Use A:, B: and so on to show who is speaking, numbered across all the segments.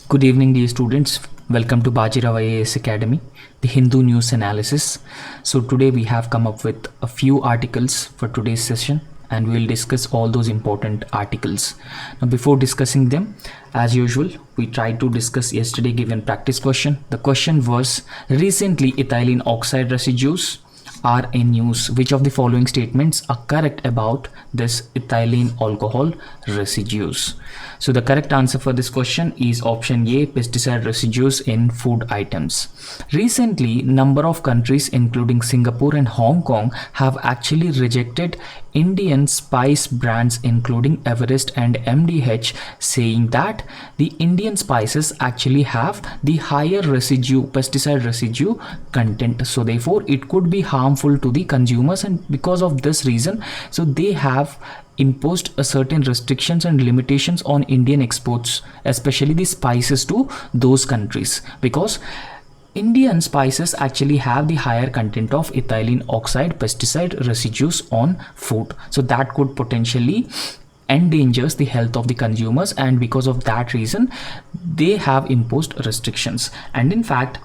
A: Good evening, dear students. Welcome to BAJIRAO IAS Academy, the Hindu news analysis. So today we have come up with a few articles for today's session, and we will discuss all those important articles. Now, before discussing them, as usual, we tried to discuss yesterday given practice question. The question was, recently ethylene oxide residues are in use. Which of the following statements are correct about this ethylene alcohol residues? So the correct answer for this question is option A, pesticide residues in food items. Recently, number of countries including Singapore and Hong Kong have actually rejected Indian spice brands including Everest and MDH, saying that the Indian spices actually have the higher pesticide residue content, so therefore it could be harmful to the consumers, and because of this reason, so they have imposed a certain restrictions and limitations on Indian exports, especially the spices, to those countries, because Indian spices actually have the higher content of ethylene oxide pesticide residues on food, so that could potentially endangers the health of the consumers, and because of that reason they have imposed restrictions. And in fact,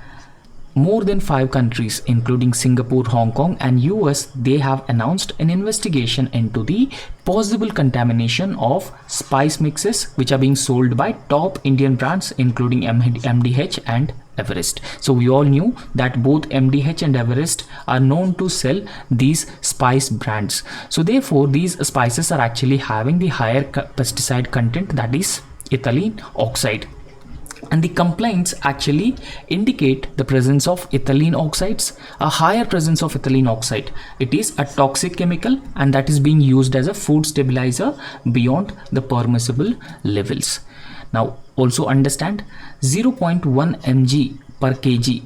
A: more than 5 countries including Singapore, Hong Kong and US, they have announced an investigation into the possible contamination of spice mixes which are being sold by top Indian brands including MDH and Everest. So we all knew that both MDH and Everest are known to sell these spice brands. So therefore these spices are actually having the higher pesticide content, that is ethylene oxide. And the complaints actually indicate the presence of ethylene oxides, a higher presence of ethylene oxide. It is a toxic chemical and that is being used as a food stabilizer beyond the permissible levels. Now also understand 0.1 mg per kg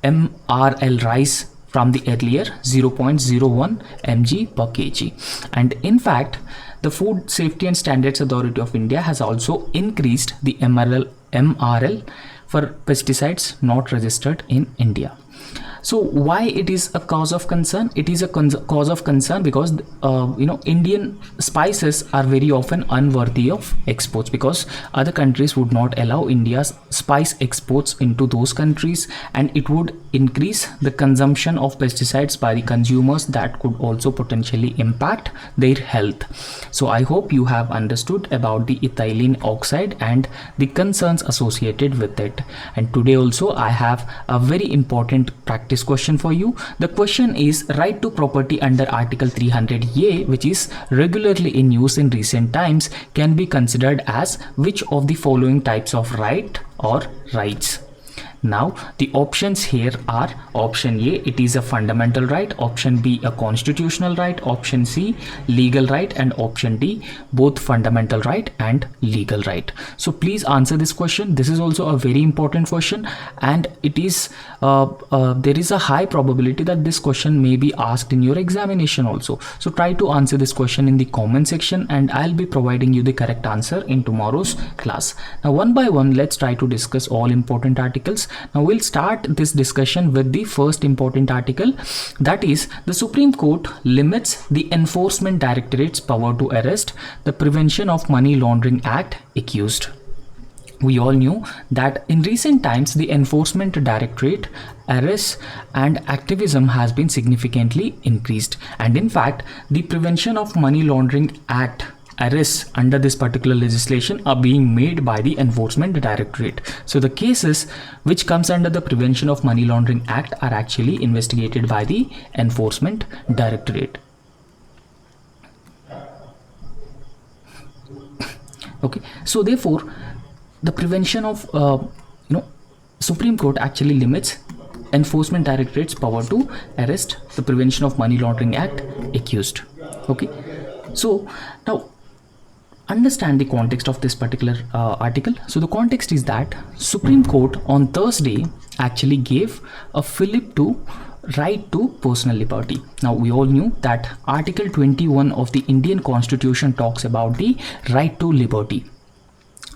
A: MRL rise from the earlier 0.01 mg per kg. And in fact, the Food Safety and Standards Authority of India has also increased the MRL for pesticides not registered in India. So why it is a cause of concern? It is a cause of concern because Indian spices are very often unworthy of exports, because other countries would not allow India's spice exports into those countries, and it would increase the consumption of pesticides by the consumers. That could also potentially impact their health. So I hope you have understood about the ethylene oxide and the concerns associated with it. And today also I have a very important practice question for you. The question is, right to property under Article 300A, which is regularly in use in recent times, can be considered as which of the following types of right or rights? Now the options here are: option A, it is a fundamental right; option B, a constitutional right; option C, legal right; and option D, both fundamental right and legal right. So please answer this question. This is also a very important question, and it is there is a high probability that this question may be asked in your examination also. So try to answer this question in the comment section, and I'll be providing you the correct answer in tomorrow's class. Now one by one, let's try to discuss all important articles. Now we'll start this discussion with the first important article, that is, the Supreme Court limits the Enforcement Directorate's power to arrest the Prevention of Money Laundering Act accused. We all knew that in recent times the Enforcement Directorate arrests and activism has been significantly increased, and in fact the Prevention of Money Laundering Act arrests under this particular legislation are being made by the Enforcement Directorate. So the cases which comes under the Prevention of Money Laundering Act are actually investigated by the Enforcement Directorate. Okay, so therefore the prevention of Supreme Court actually limits Enforcement Directorate's power to arrest the Prevention of Money Laundering Act accused. Okay, so now understand the context of this particular article. So the context is that Supreme Court on Thursday actually gave a fillip to right to personal liberty. Now we all knew that Article 21 of the Indian Constitution talks about the right to liberty.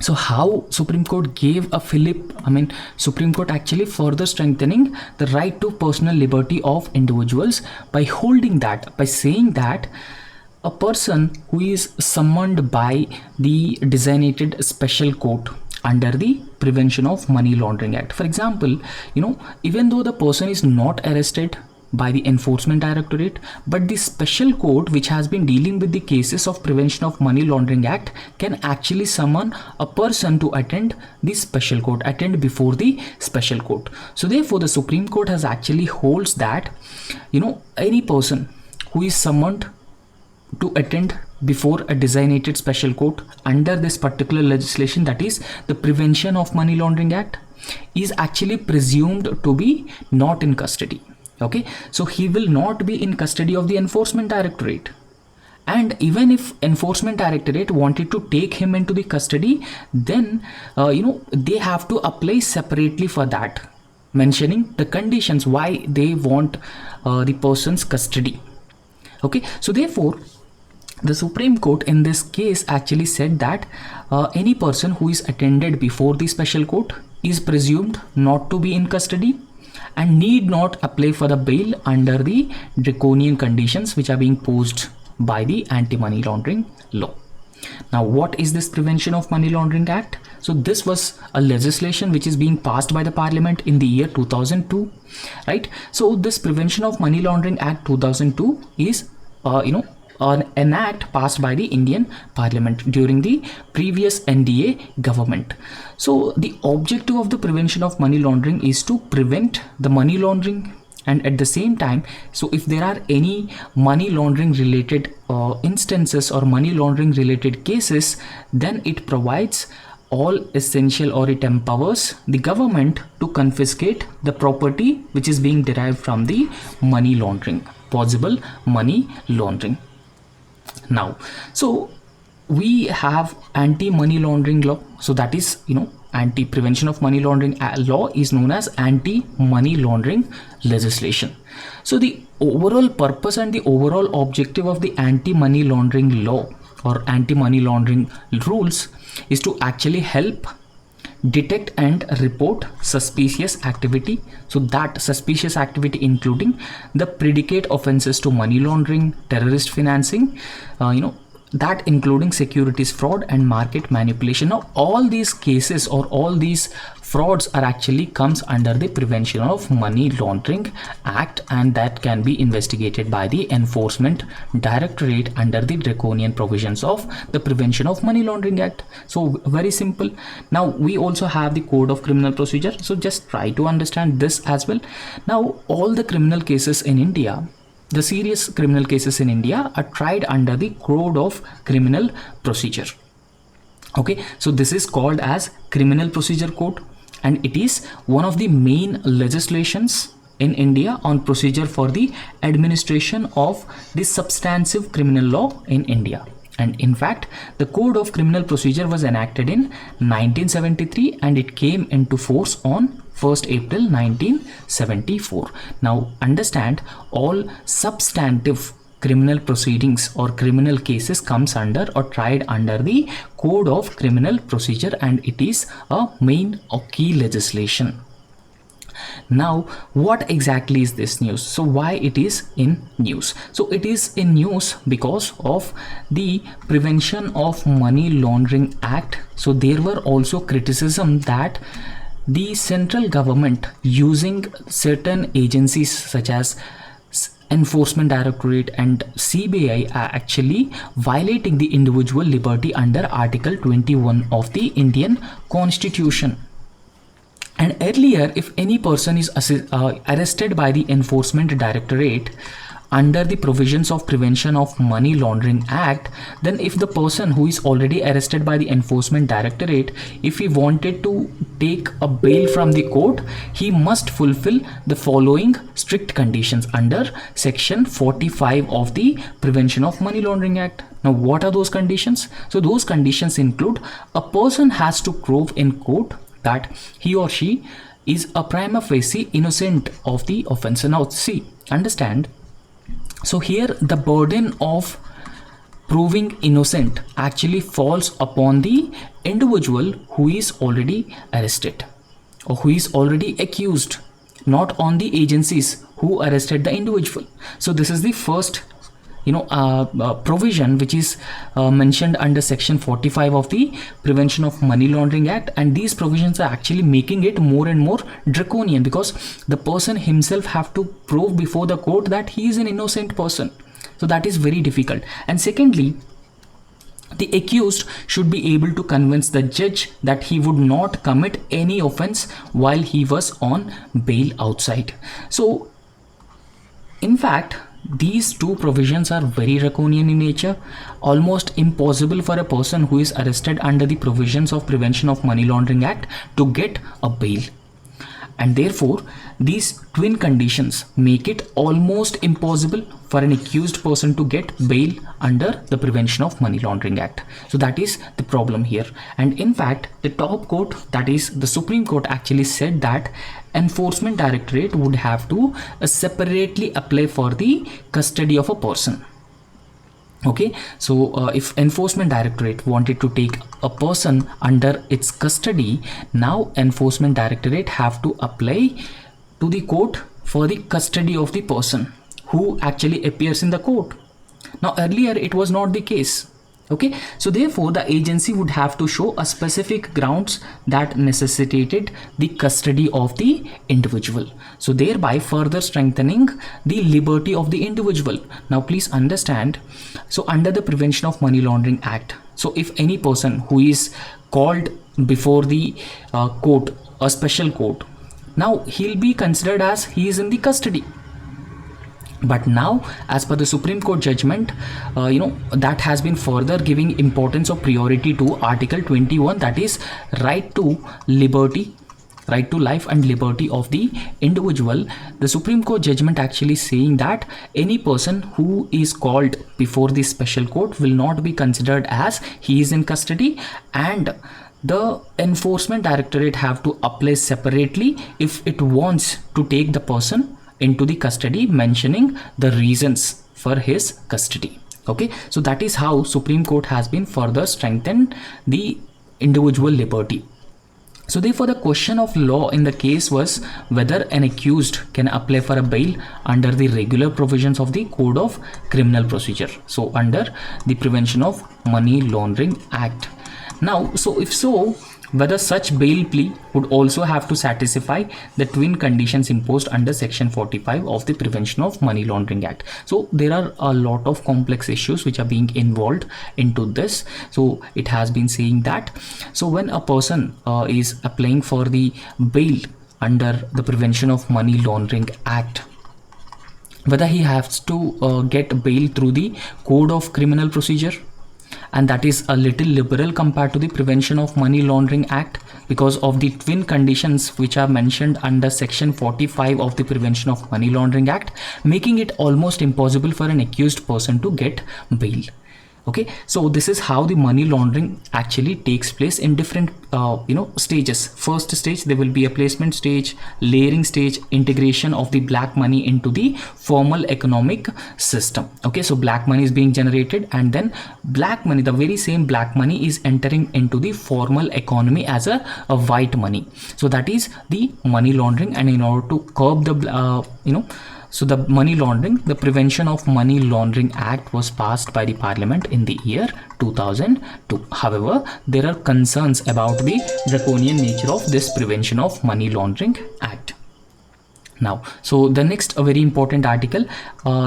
A: So how Supreme Court gave a fillip? Supreme Court actually further strengthening the right to personal liberty of individuals by holding that, by saying that a person who is summoned by the designated special court under the Prevention of Money Laundering Act. For example, even though the person is not arrested by the Enforcement Directorate, but the special court which has been dealing with the cases of Prevention of Money Laundering Act can actually summon a person to attend the special court, attend before the special court. So therefore the Supreme Court has actually holds that any person who is summoned to attend before a designated special court under this particular legislation, that is the Prevention of Money Laundering Act, is actually presumed to be not in custody. Okay, so he will not be in custody of the Enforcement Directorate. And even if Enforcement Directorate wanted to take him into the custody, then they have to apply separately for that, mentioning the conditions why they want the person's custody. Okay, so therefore the Supreme Court in this case actually said that any person who is attended before the special court is presumed not to be in custody and need not apply for the bail under the draconian conditions which are being posed by the anti-money laundering law. Now, what is this Prevention of Money Laundering Act? So this was a legislation which is being passed by the Parliament in the year 2002, right? So this Prevention of Money Laundering Act 2002 is an act passed by the Indian Parliament during the previous NDA government. So the objective of the Prevention of Money Laundering is to prevent the money laundering, and at the same time, so if there are any money laundering related instances or money laundering related cases, then it provides all essential, or it empowers the government to confiscate the property which is being derived from the money laundering, possible money laundering. Now, so we have anti-money laundering law. So that is, anti-prevention of money laundering law is known as anti-money laundering legislation. So the overall purpose and the overall objective of the anti-money laundering law or anti-money laundering rules is to actually help detect and report suspicious activity. So that suspicious activity including the predicate offenses to money laundering, terrorist financing, that including securities fraud and market manipulation. Now all these cases or all these frauds are actually comes under the Prevention of Money Laundering Act, and that can be investigated by the Enforcement Directorate under the draconian provisions of the Prevention of Money Laundering Act. So very simple. Now we also have the Code of Criminal Procedure, so just try to understand this as well. Now all the criminal cases in India, the serious criminal cases in India are tried under the Code of Criminal Procedure. Okay, so this is called as Criminal Procedure Code, and it is one of the main legislations in India on procedure for the administration of the substantive criminal law in India. And in fact, the Code of Criminal Procedure was enacted in 1973 and it came into force on 1st April 1974. Now understand, all substantive criminal proceedings or criminal cases comes under or tried under the Code of Criminal Procedure, and it is a main or key legislation. Now what exactly is this news? So why it is in news? So it is in news because of the Prevention of Money Laundering Act. So there were also criticism that the central government using certain agencies such as Enforcement Directorate and CBI are actually violating the individual liberty under Article 21 of the Indian Constitution. And earlier, if any person is arrested by the Enforcement Directorate under the provisions of Prevention of Money Laundering Act, then if the person who is already arrested by the Enforcement Directorate, if he wanted to take a bail from the court, he must fulfill the following strict conditions under Section 45 of the Prevention of Money Laundering Act. Now what are those conditions? So those conditions include a person has to prove in court that he or she is a prima facie innocent of the offense. Now see, understand, so here the burden of proving innocent actually falls upon the individual who is already arrested or who is already accused, not on the agencies who arrested the individual. So this is the first provision which is mentioned under section 45 of the Prevention of Money Laundering Act, and these provisions are actually making it more and more draconian, because the person himself have to prove before the court that he is an innocent person. So that is very difficult. And secondly, the accused should be able to convince the judge that he would not commit any offense while he was on bail outside. So in fact, these two provisions are very draconian in nature, almost impossible for a person who is arrested under the provisions of Prevention of Money Laundering Act to get a bail. And therefore, these twin conditions make it almost impossible for an accused person to get bail under the Prevention of Money Laundering Act. So that is the problem here. And in fact, the top court, that is the Supreme Court, actually said that Enforcement Directorate would have to separately apply for the custody of a person. Okay, so if Enforcement Directorate wanted to take a person under its custody, now Enforcement Directorate have to apply to the court for the custody of the person who actually appears in the court. Now earlier it was not the case. Okay, so therefore the agency would have to show a specific grounds that necessitated the custody of the individual, so thereby further strengthening the liberty of the individual. Now please understand, so under the Prevention of Money Laundering Act, so if any person who is called before the court, a special court, now he'll be considered as he is in the custody. But now, as per the Supreme Court judgment, that has been further giving importance or priority to Article 21, that is right to liberty, right to life and liberty of the individual. The Supreme Court judgment actually saying that any person who is called before the special court will not be considered as he is in custody, and the Enforcement Directorate have to apply separately if it wants to take the person into the custody, mentioning the reasons for his custody. Okay, so that is how Supreme Court has been further strengthened the individual liberty. So therefore the question of law in the case was whether an accused can apply for a bail under the regular provisions of the Code of Criminal Procedure, so under the Prevention of Money Laundering Act. Now, so if so, whether such bail plea would also have to satisfy the twin conditions imposed under section 45 of the Prevention of Money Laundering Act. So there are a lot of complex issues which are being involved into this. So it has been saying that, so when a person is applying for the bail under the Prevention of Money Laundering Act, whether he has to get bail through the Code of Criminal Procedure, and that is a little liberal compared to the Prevention of Money Laundering Act because of the twin conditions which are mentioned under section 45 of the Prevention of Money Laundering Act, making it almost impossible for an accused person to get bail. Okay, so this is how the money laundering actually takes place in different stages. First stage, there will be a placement stage, layering stage, integration of the black money into the formal economic system. Okay, so black money is being generated, and then black money, the very same black money, is entering into the formal economy as a white money. So that is the money laundering. And in order to curb the so the money laundering, the Prevention of Money Laundering Act was passed by the Parliament in the year 2002. However, there are concerns about the draconian nature of this Prevention of Money Laundering Act. Now, so the next very important article,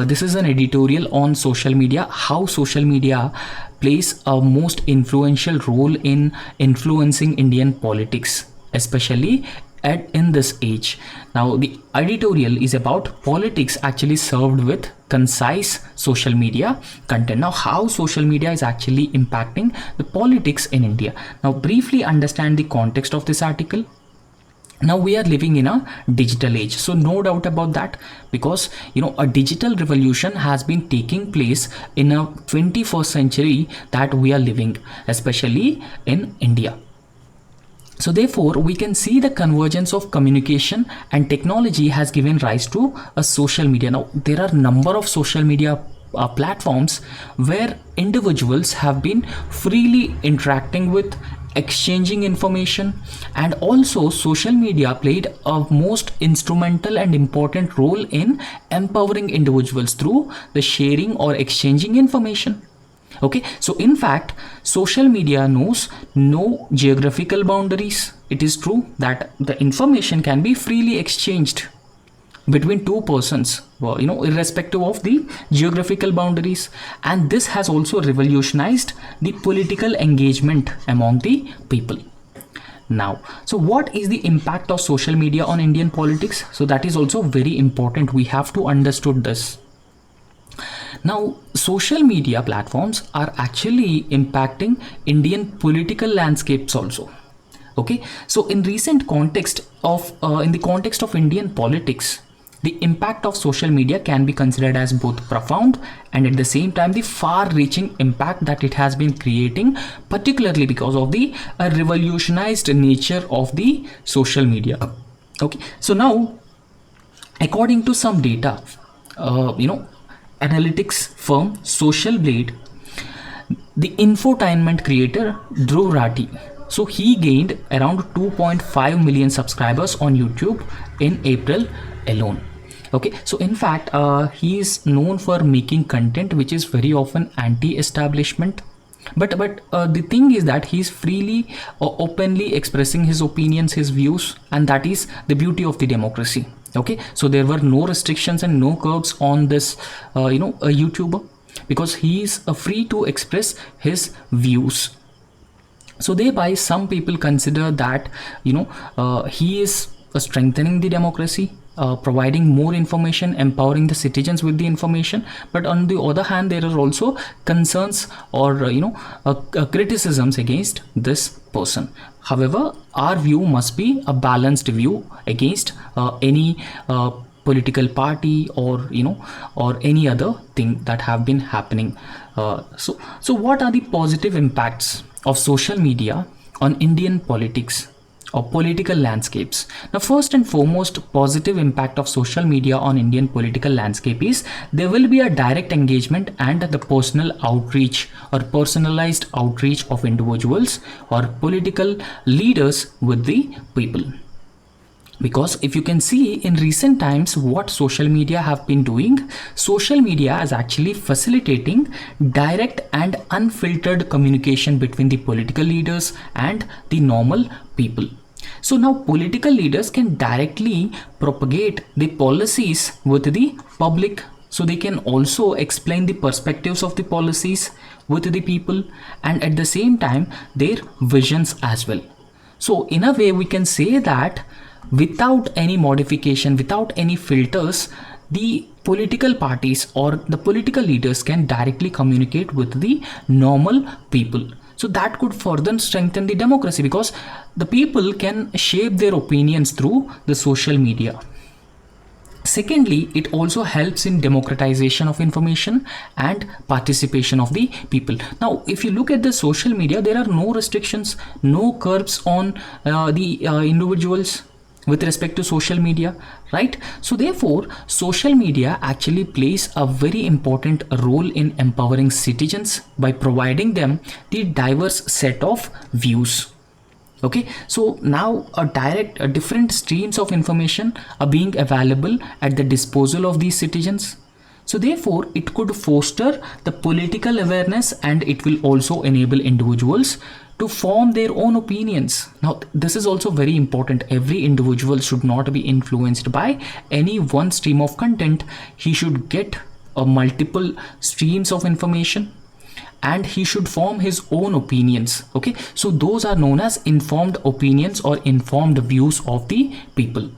A: this is an editorial on social media, how social media plays a most influential role in influencing Indian politics, especially in this age. Now the editorial is about politics actually served with concise social media content. Now how social media is actually impacting the politics in India. Now briefly understand the context of this article. Now we are living in a digital age, so no doubt about that, because a digital revolution has been taking place in a 21st century that we are living, especially in India. So therefore, we can see the convergence of communication and technology has given rise to a social media. Now, there are a number of social media platforms where individuals have been freely interacting with exchanging information, and also social media played a most instrumental and important role in empowering individuals through the sharing or exchanging information. Okay, so in fact, social media knows no geographical boundaries. It is true that the information can be freely exchanged between two persons, irrespective of the geographical boundaries, and this has also revolutionized the political engagement among the people. Now, so what is the impact of social media on Indian politics? So that is also very important. We have to understood this. Now, social media platforms are actually impacting Indian political landscapes also. Okay, so in recent context of in the context of Indian politics, the impact of social media can be considered as both profound and at the same time the far-reaching impact that it has been creating, particularly because of the revolutionized nature of the social media. Okay, so now, according to some data, analytics firm Social Blade, the infotainment creator Dhruv Rathi, so he gained around 2.5 million subscribers on YouTube in April alone. Okay, so in fact, he is known for making content which is very often anti-establishment. But the thing is that he is freely or openly expressing his opinions, his views, and that is the beauty of the democracy. Okay, so there were no restrictions and no curbs on this, a YouTuber, because he is free to express his views. So thereby, some people consider that he is strengthening the democracy, providing more information, empowering the citizens with the information. But on the other hand, there are also concerns or criticisms against this person. However, our view must be a balanced view against any political party or or any other thing that have been happening. So what are the positive impacts of social media on Indian politics or political landscapes? Now, first and foremost, positive impact of social media on Indian political landscape is there will be a direct engagement and the personal outreach or personalized outreach of individuals or political leaders with the people. Because if you can see in recent times what social media have been doing, social media is actually facilitating direct and unfiltered communication between the political leaders and the normal people. So now political leaders can directly propagate the policies with the public. So they can also explain the perspectives of the policies with the people and at the same time their visions as well. So in a way we can say that without any modification, without any filters, the political parties or the political leaders can directly communicate with the normal people. So that could further strengthen the democracy because the people can shape their opinions through the social media. Secondly, it also helps in democratization of information and participation of the people. Now, if you look at the social media, there are no restrictions, no curbs on the individuals with respect to social media, right? So therefore, social media actually plays a very important role in empowering citizens by providing them the diverse set of views. Okay, so now different streams of information are being available at the disposal of these citizens. So therefore, it could foster the political awareness and it will also enable individuals to form their own opinions. Now, this is also very important. Every individual should not be influenced by any one stream of content. He should get multiple streams of information and he should form his own opinions. Okay, so those are known as informed opinions or informed views of the people.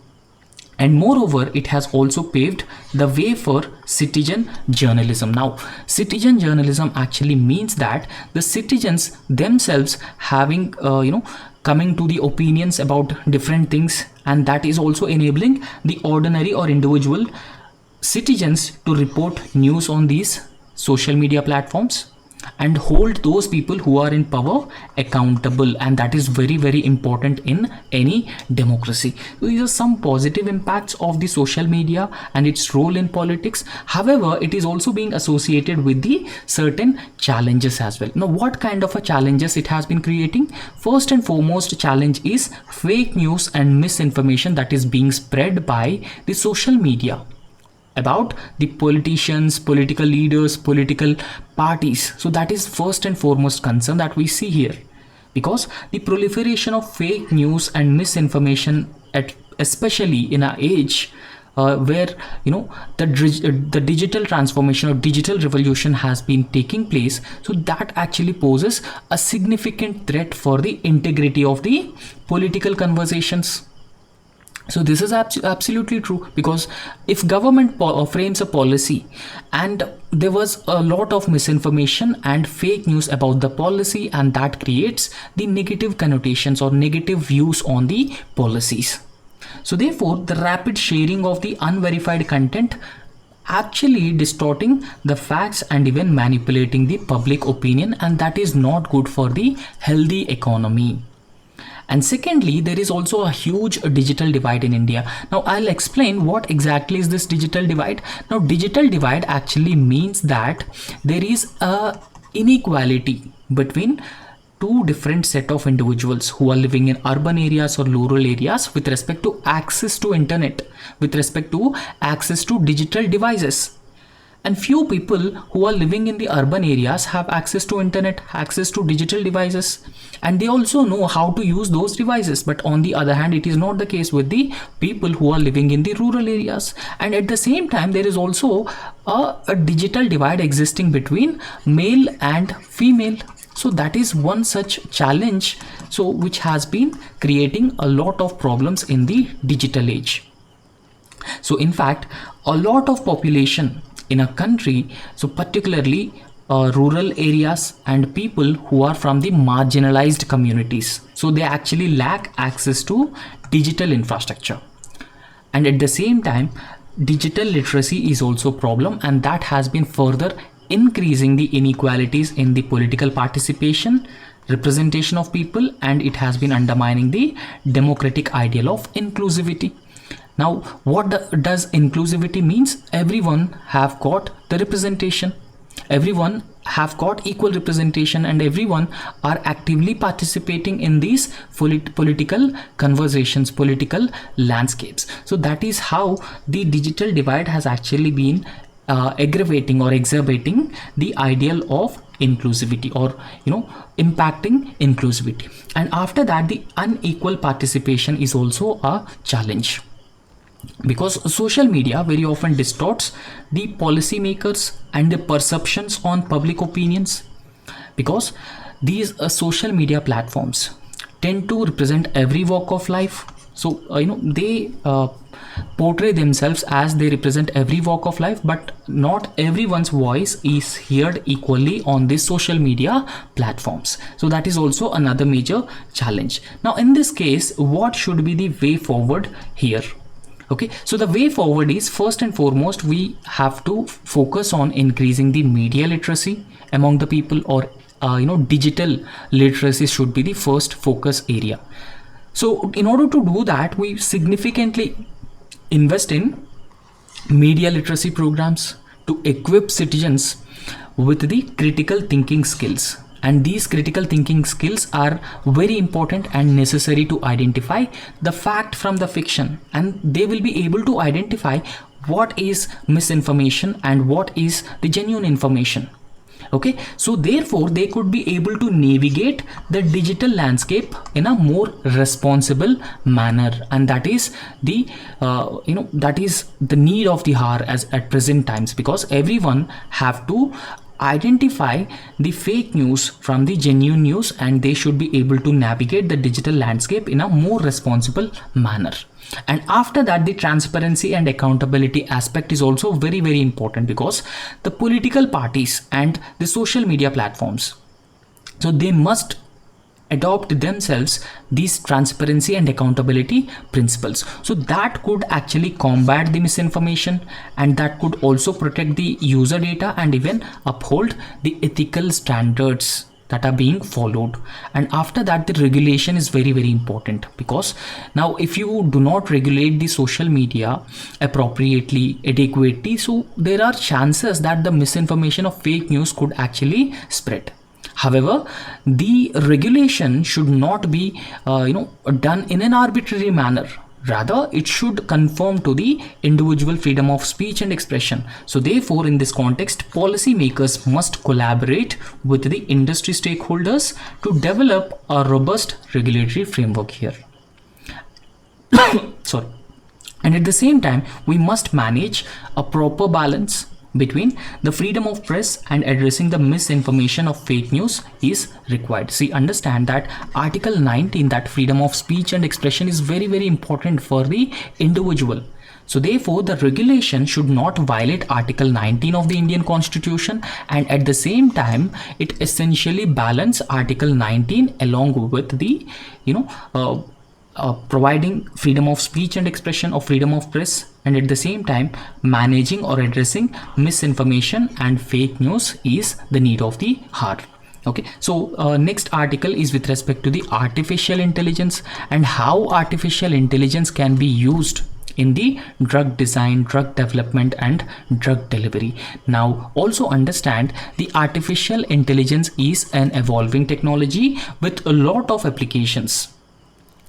A: And moreover, it has also paved the way for citizen journalism. Now, citizen journalism actually means that the citizens themselves having coming to the opinions about different things, and that is also enabling the ordinary or individual citizens to report news on these social media platforms. and hold those people who are in power accountable, and that is very very important in any democracy. So these are some positive impacts of the social media and its role in politics. However, it is also being associated with the certain challenges as well. Now, what kind of a challenges it has been creating? First and foremost challenge is fake news and misinformation that is being spread by the social media about the politicians, political leaders, political parties. So that is first and foremost concern that we see here, because the proliferation of fake news and misinformation, especially in our age where the digital transformation or digital revolution has been taking place, so that actually poses a significant threat for the integrity of the political conversations. So this is absolutely true, because if government frames a policy and there was a lot of misinformation and fake news about the policy, and that creates the negative connotations or negative views on the policies. So therefore, the rapid sharing of the unverified content actually distorting the facts and even manipulating the public opinion, and that is not good for the healthy economy. And secondly, there is also a huge digital divide in India. Now, I'll explain what exactly is this digital divide. Now, digital divide actually means that there is a inequality between two different set of individuals who are living in urban areas or rural areas with respect to access to internet, with respect to access to digital devices. And few people who are living in the urban areas have access to internet, access to digital devices, and they also know how to use those devices. But on the other hand, it is not the case with the people who are living in the rural areas. And at the same time, there is also a digital divide existing between male and female. So that is one such challenge, so which has been creating a lot of problems in the digital age. So in fact, a lot of population in a country, so particularly rural areas and people who are from the marginalized communities, so they actually lack access to digital infrastructure. And at the same time, digital literacy is also a problem, and that has been further increasing the inequalities in the political participation, representation of people, and it has been undermining the democratic ideal of inclusivity. Now, what does inclusivity means? Everyone have got the representation, everyone have got equal representation, and everyone are actively participating in these political conversations, political landscapes. So that is how the digital divide has actually been aggravating or exacerbating the ideal of inclusivity, or impacting inclusivity. And after that, the unequal participation is also a challenge, because social media very often distorts the policymakers and the perceptions on public opinions, because these social media platforms tend to represent every walk of life. So they portray themselves as they represent every walk of life, but not everyone's voice is heard equally on these social media platforms. So that is also another major challenge. Now, in this case, what should be the way forward here? Okay, so the way forward is, first and foremost, we have to focus on increasing the media literacy among the people, or digital literacy should be the first focus area. So in order to do that, we significantly invest in media literacy programs to equip citizens with the critical thinking skills. And these critical thinking skills are very important and necessary to identify the fact from the fiction, and they will be able to identify what is misinformation and what is the genuine information. Okay, so therefore they could be able to navigate the digital landscape in a more responsible manner, and that is the that is the need of the hour as at present times, because everyone have to identify the fake news from the genuine news, and they should be able to navigate the digital landscape in a more responsible manner. And after that, the transparency and accountability aspect is also very very important, because the political parties and the social media platforms, so they must adopt themselves these transparency and accountability principles. So that could actually combat the misinformation, and that could also protect the user data and even uphold the ethical standards that are being followed. And after that, the regulation is very, very important, because now if you do not regulate the social media appropriately, adequately, so there are chances that the misinformation of fake news could actually spread. However, the regulation should not be done in an arbitrary manner. Rather, it should conform to the individual freedom of speech and expression. So therefore, in this context, policymakers must collaborate with the industry stakeholders to develop a robust regulatory framework here. Sorry. And at the same time, we must manage a proper balance between the freedom of press and addressing the misinformation of fake news is required. See, understand that Article 19, that freedom of speech and expression, is very, very important for the individual. So therefore, the regulation should not violate Article 19 of the Indian Constitution, and at the same time, it essentially balance Article 19 along with the, providing freedom of speech and expression or freedom of press, and at the same time managing or addressing misinformation and fake news is the need of the hour. Okay, so next article is with respect to the artificial intelligence and how artificial intelligence can be used in the drug design, drug development and drug delivery. Now also understand the artificial intelligence is an evolving technology with a lot of applications.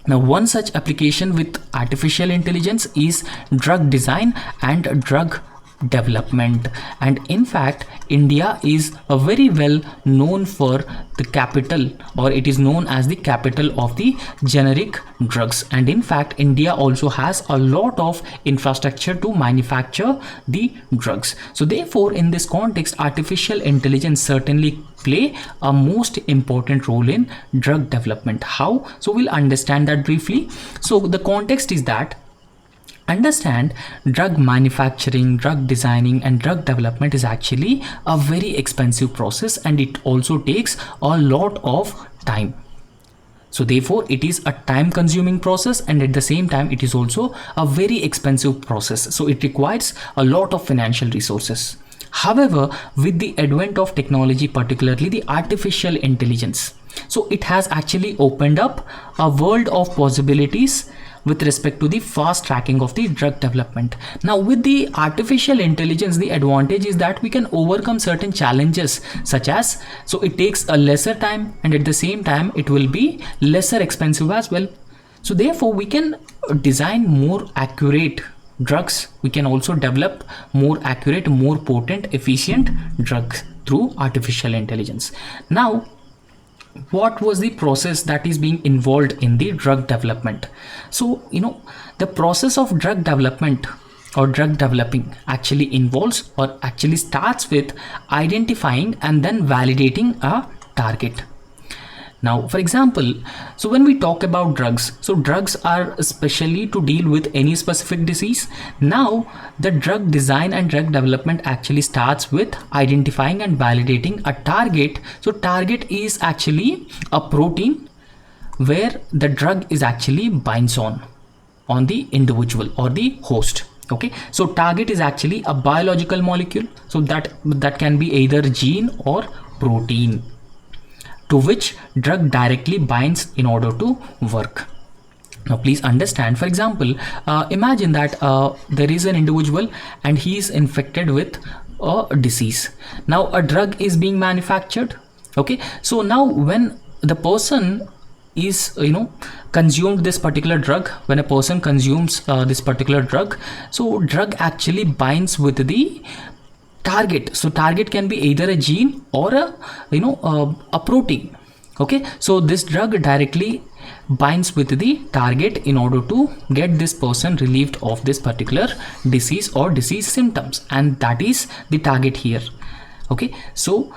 A: Now, one such application with artificial intelligence is drug design and drug development. And in fact, India is a very well known for the capital, or it is known as the capital of the generic drugs. And in fact, India also has a lot of infrastructure to manufacture the drugs. So therefore, in this context, artificial intelligence certainly play a most important role in drug development. How? So we'll understand that briefly. So the context is that understand drug manufacturing, drug designing and drug development is actually a very expensive process, and it also takes a lot of time. So therefore, it is a time consuming process, and at the same time it is also a very expensive process. So it requires a lot of financial resources. However, with the advent of technology, particularly the artificial intelligence, so it has actually opened up a world of possibilities with respect to the fast tracking of the drug development. Now with the artificial intelligence, the advantage is that we can overcome certain challenges, such as, so it takes a lesser time, and at the same time it will be lesser expensive as well. So therefore we can design more accurate drugs. We can also develop more accurate, more potent, efficient drugs through artificial intelligence. Now, what was the process that is being involved in the drug development? So, the process of drug development or drug developing actually involves or actually starts with identifying and then validating a target. Now, for example, so when we talk about drugs, so drugs are especially to deal with any specific disease. Now, the drug design and drug development actually starts with identifying and validating a target. So target is actually a protein where the drug is actually binds on the individual or the host. Okay, so target is actually a biological molecule. So that can be either gene or protein to which drug directly binds in order to work. Now please understand, for example, imagine that there is an individual and he is infected with a disease. Now a drug is being manufactured. Okay, so now when the person is consumed this particular drug, when a person consumes this particular drug, so drug actually binds with the target. So target can be either a gene or a protein. Okay, so this drug directly binds with the target in order to get this person relieved of this particular disease or disease symptoms, and that is the target here. Okay, so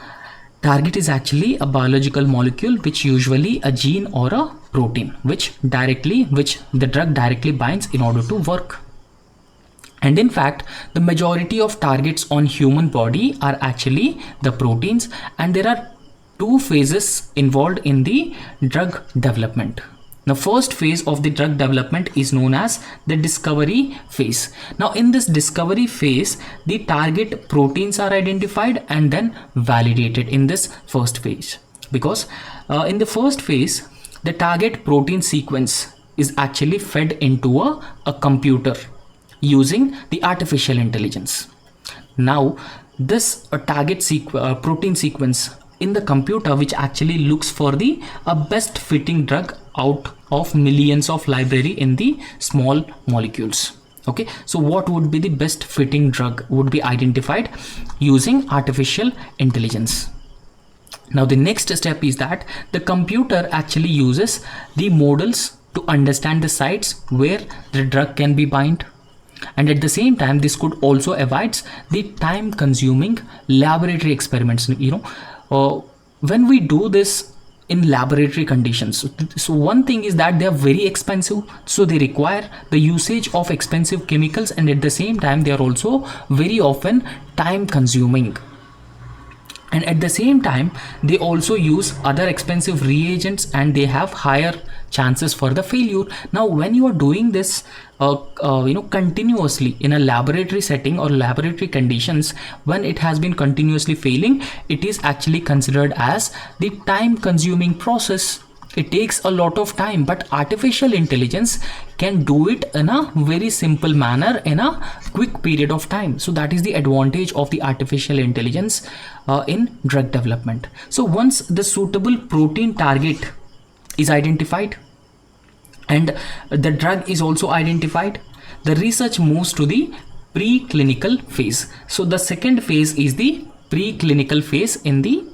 A: target is actually a biological molecule, which usually a gene or a protein, which the drug directly binds in order to work. And in fact, the majority of targets on human body are actually the proteins, and there are two phases involved in the drug development. The first phase of the drug development is known as the discovery phase. Now in this discovery phase, the target proteins are identified and then validated in this first phase, because in the first phase the target protein sequence is actually fed into a computer using the artificial intelligence. Now this protein sequence in the computer, which actually looks for the best fitting drug out of millions of library in the small molecules. Okay, so what would be the best fitting drug would be identified using artificial intelligence. Now the next step is that the computer actually uses the models to understand the sites where the drug can be bind, and at the same time this could also avoid the time consuming laboratory experiments. When we do this in laboratory conditions, so one thing is that they are very expensive, so they require the usage of expensive chemicals, and at the same time they are also very often time consuming, and at the same time they also use other expensive reagents and they have higher chances for the failure. Now when you are doing this continuously in a laboratory setting or laboratory conditions, when it has been continuously failing, it is actually considered as the time consuming process. It takes a lot of time, but artificial intelligence can do it in a very simple manner in a quick period of time. So that is the advantage of the artificial intelligence in drug development. So once the suitable protein target is identified and the drug is also identified, the research moves to the preclinical phase. So the second phase is the preclinical phase in the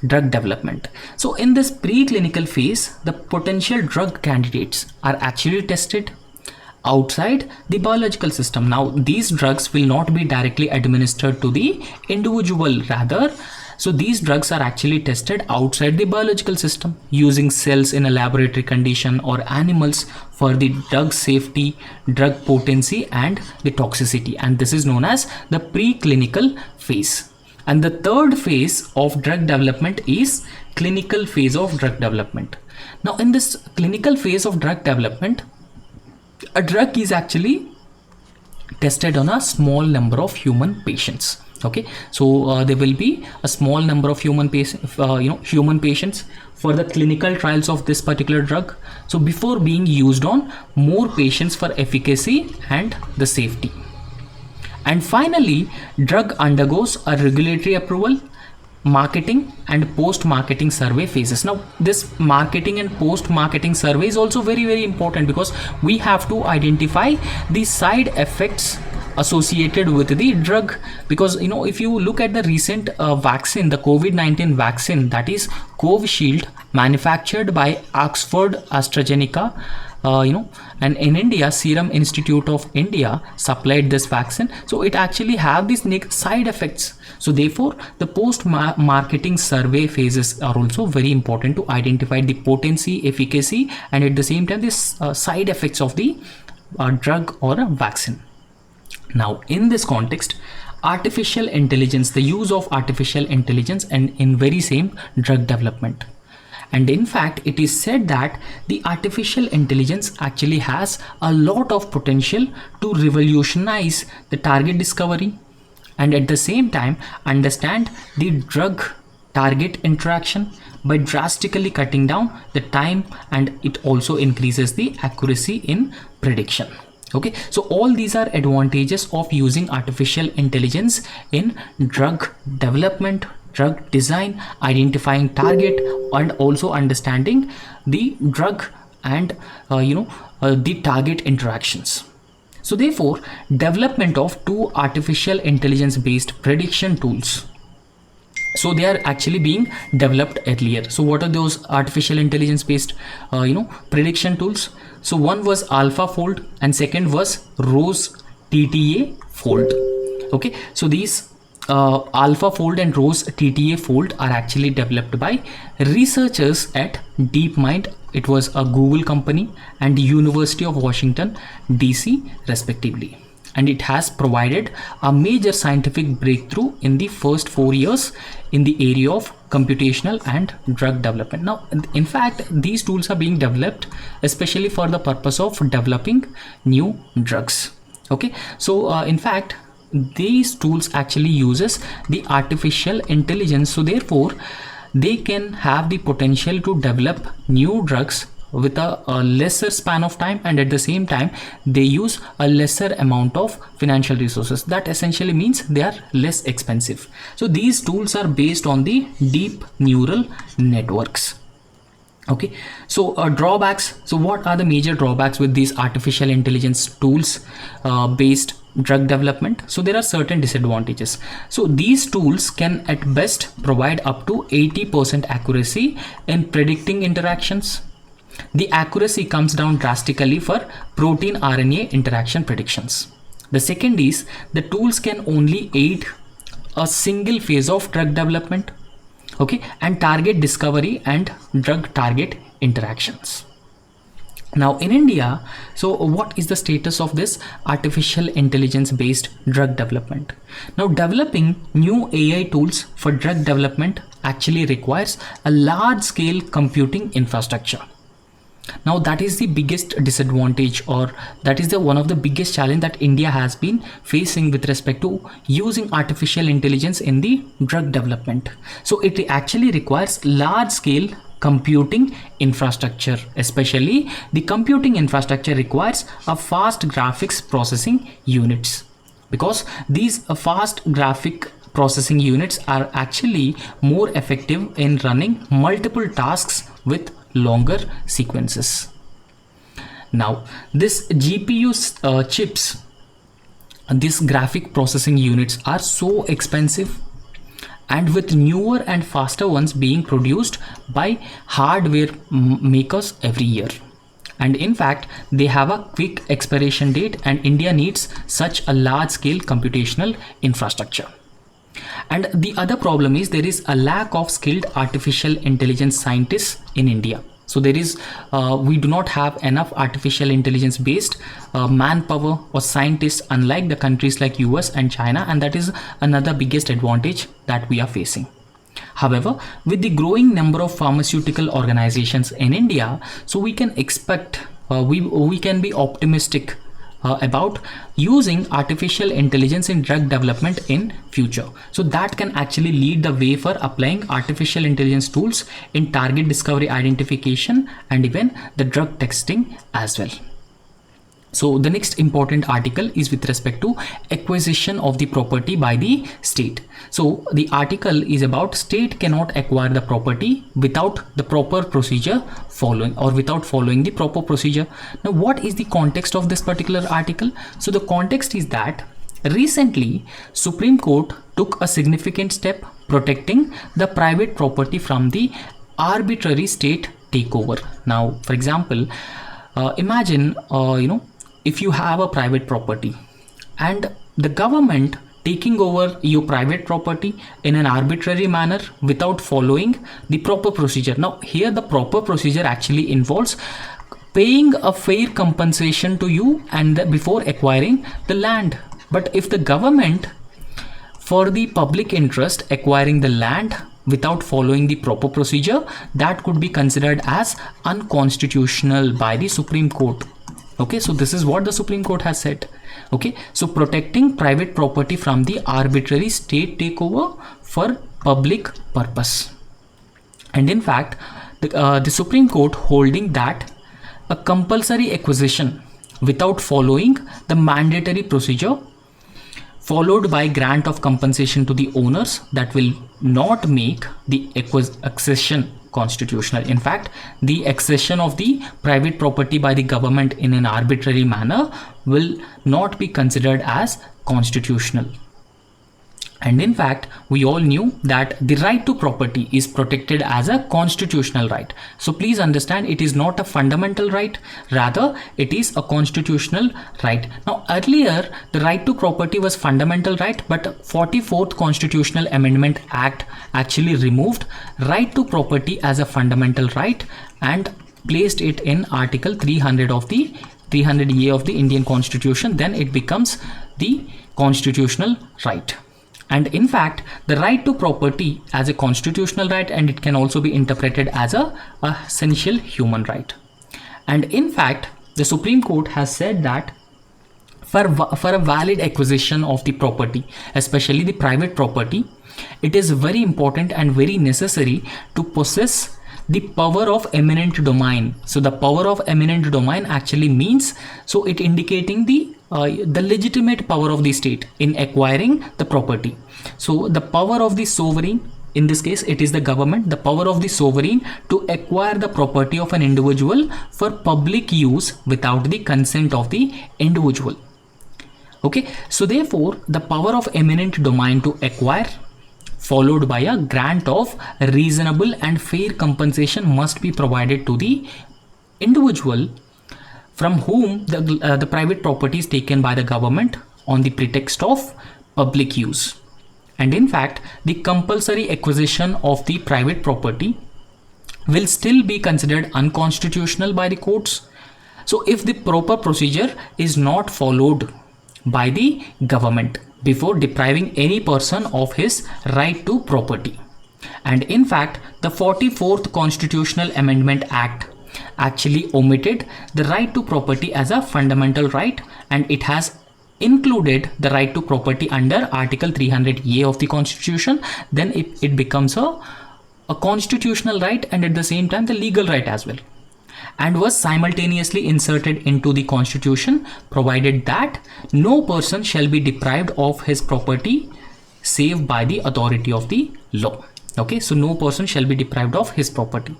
A: drug development. So in this preclinical phase, the potential drug candidates are actually tested outside the biological system. Now these drugs will not be directly administered to the individual, rather so these drugs are actually tested outside the biological system using cells in a laboratory condition or animals for the drug safety, drug potency and the toxicity, and this is known as the preclinical phase. And the third phase of drug development is clinical phase of drug development. Now in this clinical phase of drug development, a drug is actually tested on a small number of human patients. Okay, so there will be a small number of human patients for the clinical trials of this particular drug, so before being used on more patients for efficacy and the safety. And finally, drug undergoes a regulatory approval, marketing and post-marketing survey phases. Now this marketing and post-marketing survey is also very important, because we have to identify the side effects associated with the drug, because if you look at the recent vaccine, the COVID-19 vaccine, that is Covishield, manufactured by Oxford AstraZeneca, and in India Serum Institute of India supplied this vaccine, so it actually have these side effects. So therefore the post marketing survey phases are also very important to identify the potency, efficacy and at the same time this side effects of the drug or a vaccine. Now in this context, artificial intelligence, the use of artificial intelligence and in very same drug development. And in fact, it is said that the artificial intelligence actually has a lot of potential to revolutionize the target discovery and at the same time understand the drug target interaction by drastically cutting down the time, and it also increases the accuracy in prediction. Okay, so all these are advantages of using artificial intelligence in drug development, drug design, identifying target and also understanding the drug and the target interactions. So therefore, development of two artificial intelligence based prediction tools, so they are actually being developed earlier. So what are those artificial intelligence based prediction tools? So one was AlphaFold and second was Rose TTA Fold. Okay, so these AlphaFold and Rose TTA Fold are actually developed by researchers at DeepMind. It was a Google company and University of Washington DC respectively, and it has provided a major scientific breakthrough in the first 4 years in the area of computational and drug development. Now, in fact, these tools are being developed especially for the purpose of developing new drugs. Okay, so in fact, these tools actually uses the artificial intelligence, so therefore they can have the potential to develop new drugs with a lesser span of time, and at the same time they use a lesser amount of financial resources. That essentially means they are less expensive. So these tools are based on the deep neural networks. Okay, so drawbacks. So what are the major drawbacks with these artificial intelligence tools based drug development? So there are certain disadvantages. So these tools can at best provide up to 80% accuracy in predicting interactions. The accuracy comes down drastically for protein RNA interaction predictions. The second is the tools can only aid a single phase of drug development, okay, and target discovery and drug target interactions. Now in India, so what is the status of this artificial intelligence based drug development? Now, developing new AI tools for drug development actually requires a large scale computing infrastructure. Now that is the biggest disadvantage, or that is the one of the biggest challenge that India has been facing with respect to using artificial intelligence in the drug development. So it actually requires large scale computing infrastructure. Especially the computing infrastructure requires a fast graphics processing units, because these fast graphic processing units are actually more effective in running multiple tasks with longer sequences. Now this GPU chips, these graphic processing units are so expensive, and with newer and faster ones being produced by hardware makers every year. And in fact, they have a quick expiration date, and India needs such a large scale computational infrastructure. And the other problem is there is a lack of skilled artificial intelligence scientists in India. So there is we do not have enough artificial intelligence based manpower or scientists, unlike the countries like US and China, and that is another biggest advantage that we are facing. However, with the growing number of pharmaceutical organizations in India, so we can expect we can be optimistic about using artificial intelligence in drug development in future. So that can actually lead the way for applying artificial intelligence tools in target discovery identification and even the drug testing as well. So the next important article is with respect to acquisition of the property by the state. So the article is about state cannot acquire the property without the proper procedure following, or without following the proper procedure. Now what is the context of this particular article? So the context is that recently Supreme Court took a significant step protecting the private property from the arbitrary state takeover. Now for example, imagine if you have a private property and the government taking over your private property in an arbitrary manner without following the proper procedure. Now here the proper procedure actually involves paying a fair compensation to you and before acquiring the land. But if the government, for the public interest, acquiring the land without following the proper procedure, that could be considered as unconstitutional by the Supreme Court. Okay, so this is what the Supreme Court has said. Okay, so protecting private property from the arbitrary state takeover for public purpose. And in fact, the Supreme Court holding that a compulsory acquisition without following the mandatory procedure followed by grant of compensation to the owners, that will not make the accession constitutional. In fact, the accession of the private property by the government in an arbitrary manner will not be considered as constitutional. And in fact, we all knew that the right to property is protected as a constitutional right. So please understand, it is not a fundamental right, rather it is a constitutional right. Now earlier the right to property was fundamental right, but 44th Constitutional Amendment Act actually removed right to property as a fundamental right and placed it in Article 300 of the 300A of the Indian Constitution. Then it becomes the constitutional right. And in fact, the right to property as a constitutional right, and it can also be interpreted as a essential human right. And in fact, the Supreme Court has said that for a valid acquisition of the property, especially the private property, it is very important and very necessary to possess the power of eminent domain. So the power of eminent domain actually means, so it indicating the legitimate power of the state in acquiring the property. So the power of the sovereign, in this case it is the government, the power of the sovereign to acquire the property of an individual for public use without the consent of the individual. Okay, so therefore the power of eminent domain to acquire, followed by a grant of reasonable and fair compensation, must be provided to the individual from whom the private property is taken by the government on the pretext of public use. And in fact, the compulsory acquisition of the private property will still be considered unconstitutional by the courts. So if the proper procedure is not followed by the government before depriving any person of his right to property. And in fact, the 44th Constitutional Amendment Act actually omitted the right to property as a fundamental right, and it has included the right to property under Article 300A of the Constitution. Then it becomes a constitutional right and at the same time the legal right as well, and was simultaneously inserted into the Constitution, provided that no person shall be deprived of his property save by the authority of the law. Okay, so no person shall be deprived of his property.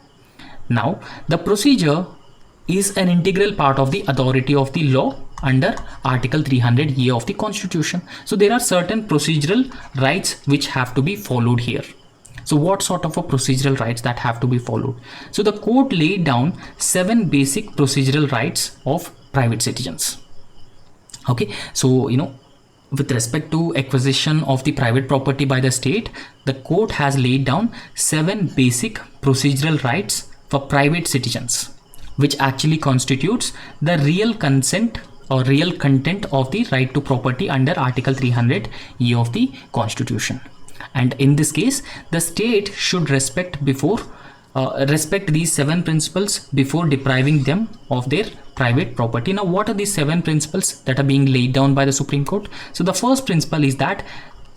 A: Now, the procedure is an integral part of the authority of the law under Article 300A of the Constitution. So there are certain procedural rights which have to be followed here. So what sort of a procedural rights that have to be followed? So the court laid down 7 basic procedural rights of private citizens. Okay, so with respect to acquisition of the private property by the state, the court has laid down 7 basic procedural rights for private citizens, which actually constitutes the real consent or real content of the right to property under Article 300A of the Constitution. And in this case, the state should respect these 7 principles before depriving them of their private property. Now, what are these 7 principles that are being laid down by the Supreme Court? So the first principle is that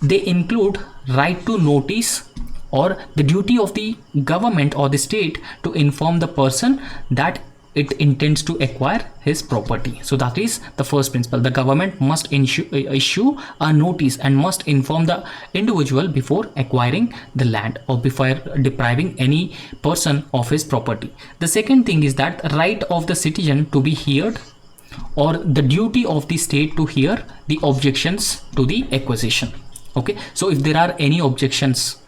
A: they include right to notice, or the duty of the government or the state to inform the person that it intends to acquire his property. So that is the first principle. The government must issue a notice and must inform the individual before acquiring the land or before depriving any person of his property. The second thing is that right of the citizen to be heard, or the duty of the state to hear the objections to the acquisition. Okay, so if there are any objections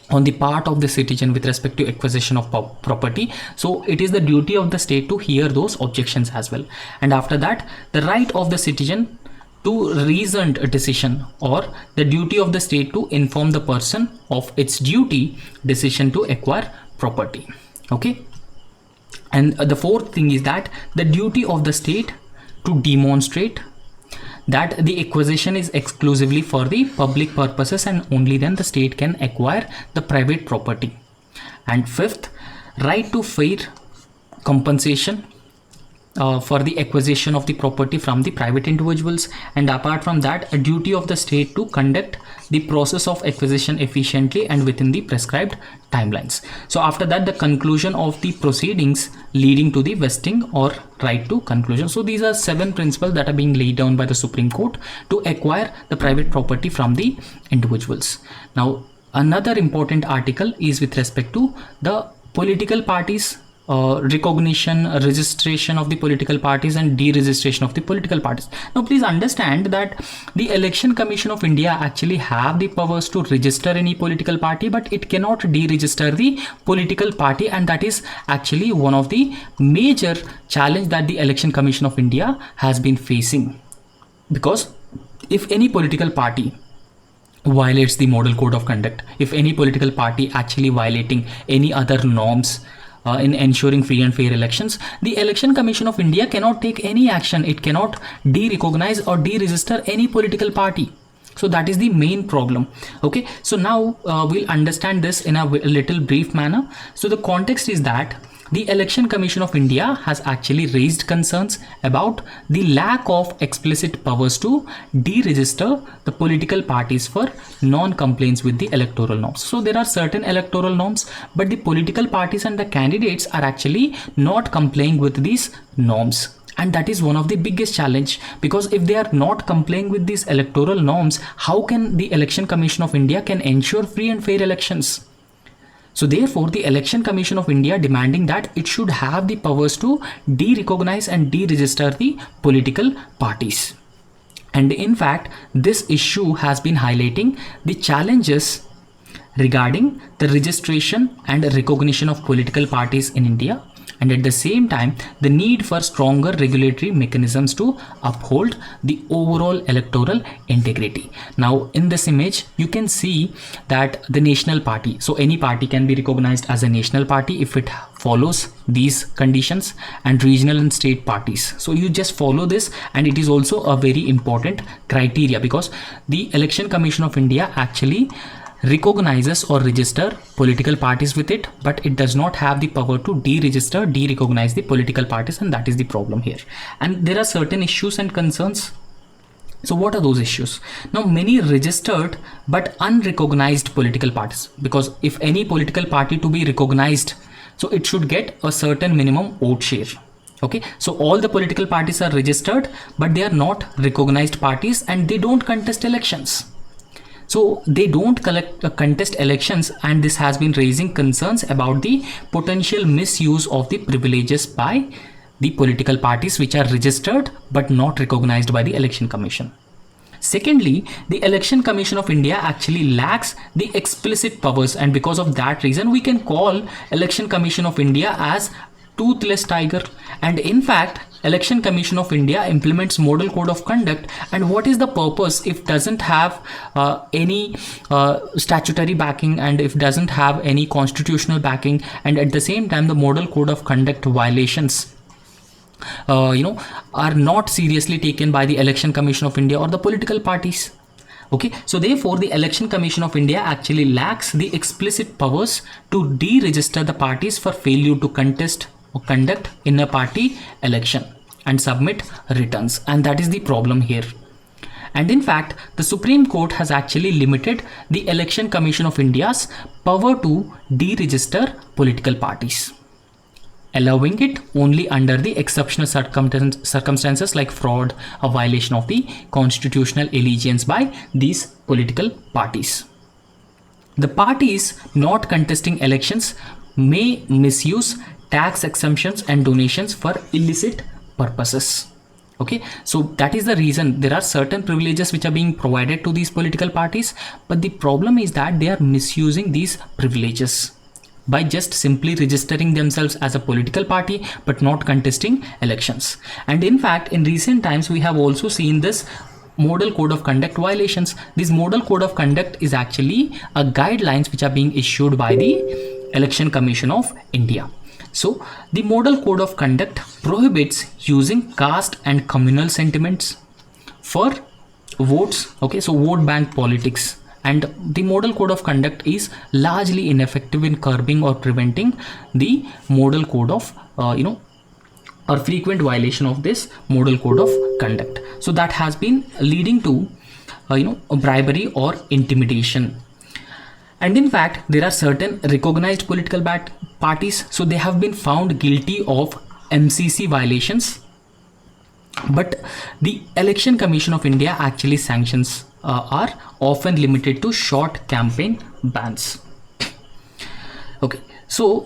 A: on the part of the citizen with respect to acquisition of property, so it is the duty of the state to hear those objections as well. And after that, the right of the citizen to reasoned decision, or the duty of the state to inform the person of its duty decision to acquire property. Okay, and the fourth thing is that the duty of the state to demonstrate that the acquisition is exclusively for the public purposes, and only then the state can acquire the private property. And fifth, right to fair compensation for the acquisition of the property from the private individuals. And apart from that, a duty of the state to conduct the process of acquisition efficiently and within the prescribed timelines. So after that, the conclusion of the proceedings leading to the vesting or right to conclusion. So these are 7 principles that are being laid down by the Supreme Court to acquire the private property from the individuals. Now, another important article is with respect to the political parties, recognition, registration of the political parties, and deregistration of the political parties. Now please understand that the Election Commission of India actually have the powers to register any political party, but it cannot deregister the political party, and that is actually one of the major challenge that the Election Commission of India has been facing. Because if any political party violates the model code of conduct, if any political party actually violating any other norms in ensuring free and fair elections, the Election Commission of India cannot take any action. It cannot derecognize or deregister any political party. So that is the main problem. Okay, so now we'll understand this in a little brief manner. So the context is that the Election Commission of India has actually raised concerns about the lack of explicit powers to deregister the political parties for non-compliance with the electoral norms. So there are certain electoral norms, but the political parties and the candidates are actually not complying with these norms. And that is one of the biggest challenge, because if they are not complying with these electoral norms, how can the Election Commission of India can ensure free and fair elections? So therefore, the Election Commission of India demanding that it should have the powers to de-recognize and deregister the political parties. And in fact, this issue has been highlighting the challenges regarding the registration and recognition of political parties in India, and at the same time the need for stronger regulatory mechanisms to uphold the overall electoral integrity. Now in this image you can see that the national party, so any party can be recognized as a national party if it follows these conditions, and regional and state parties. So you just follow this, and it is also a very important criteria, because the Election Commission of India actually recognizes or register political parties with it, but it does not have the power to deregister, derecognize the political parties, and that is the problem here. And there are certain issues and concerns. So what are those issues? Now many registered but unrecognized political parties, because if any political party to be recognized, so it should get a certain minimum vote share. Okay, so all the political parties are registered, but they are not recognized parties, and they don't contest elections. So they don't contest elections, and this has been raising concerns about the potential misuse of the privileges by the political parties which are registered but not recognized by the Election Commission. Secondly, the Election Commission of India actually lacks the explicit powers, and because of that reason we can call Election Commission of India as toothless tiger. And in fact, Election Commission of India implements Model Code of Conduct, and what is the purpose if doesn't have any statutory backing, and if doesn't have any constitutional backing, and at the same time the Model Code of Conduct violations are not seriously taken by the Election Commission of India or the political parties. Okay, so therefore the Election Commission of India actually lacks the explicit powers to deregister the parties for failure to contest or conduct in a party election and submit returns, and that is the problem here. And in fact, the Supreme Court has actually limited the Election Commission of India's power to deregister political parties, allowing it only under the exceptional circumstances like fraud, a violation of the constitutional allegiance by these political parties. The parties not contesting elections may misuse tax exemptions and donations for illicit purposes. Okay, so that is the reason there are certain privileges which are being provided to these political parties, but the problem is that they are misusing these privileges by just simply registering themselves as a political party but not contesting elections. And in fact, in recent times we have also seen this Model Code of Conduct violations. This Model Code of Conduct is actually a guidelines which are being issued by the Election Commission of India. So the Model Code of Conduct prohibits using caste and communal sentiments for votes. Okay, so vote bank politics, and the Model Code of Conduct is largely ineffective in curbing or preventing the Model Code of or frequent violation of this Model Code of Conduct. So that has been leading to bribery or intimidation. And in fact, there are certain recognized political parties, so they have been found guilty of MCC violations, but the Election Commission of India actually sanctions are often limited to short campaign bans. Okay, so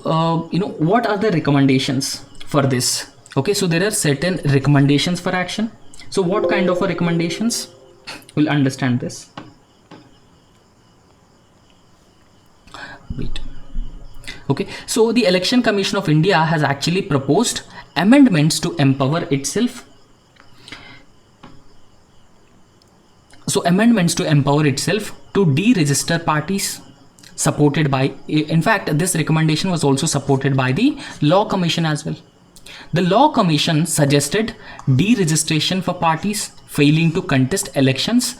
A: what are the recommendations for this? Okay, so there are certain recommendations for action. So what kind of recommendations? We'll understand this. Wait. Okay, so the Election Commission of India has actually proposed amendments to empower itself. So amendments to empower itself to deregister parties, supported by, in fact, this recommendation was also supported by the Law Commission as well. The Law Commission suggested deregistration for parties failing to contest elections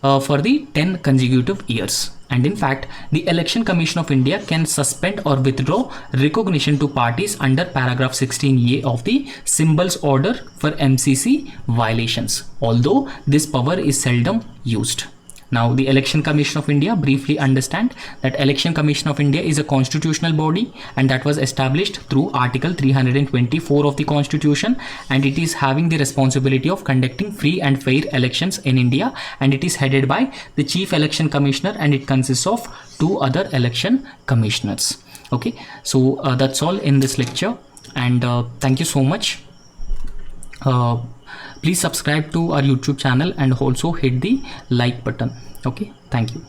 A: for the 10 consecutive years. And in fact, the Election Commission of India can suspend or withdraw recognition to parties under paragraph 16A of the Symbols Order for MCC violations, although this power is seldom used. Now, the Election Commission of India, briefly understand that Election Commission of India is a constitutional body, and that was established through Article 324 of the Constitution, and it is having the responsibility of conducting free and fair elections in India, and it is headed by the Chief Election Commissioner, and it consists of 2 other election commissioners. Okay, so that's all in this lecture, and thank you so much. Please subscribe to our YouTube channel and also hit the like button. Okay, thank you.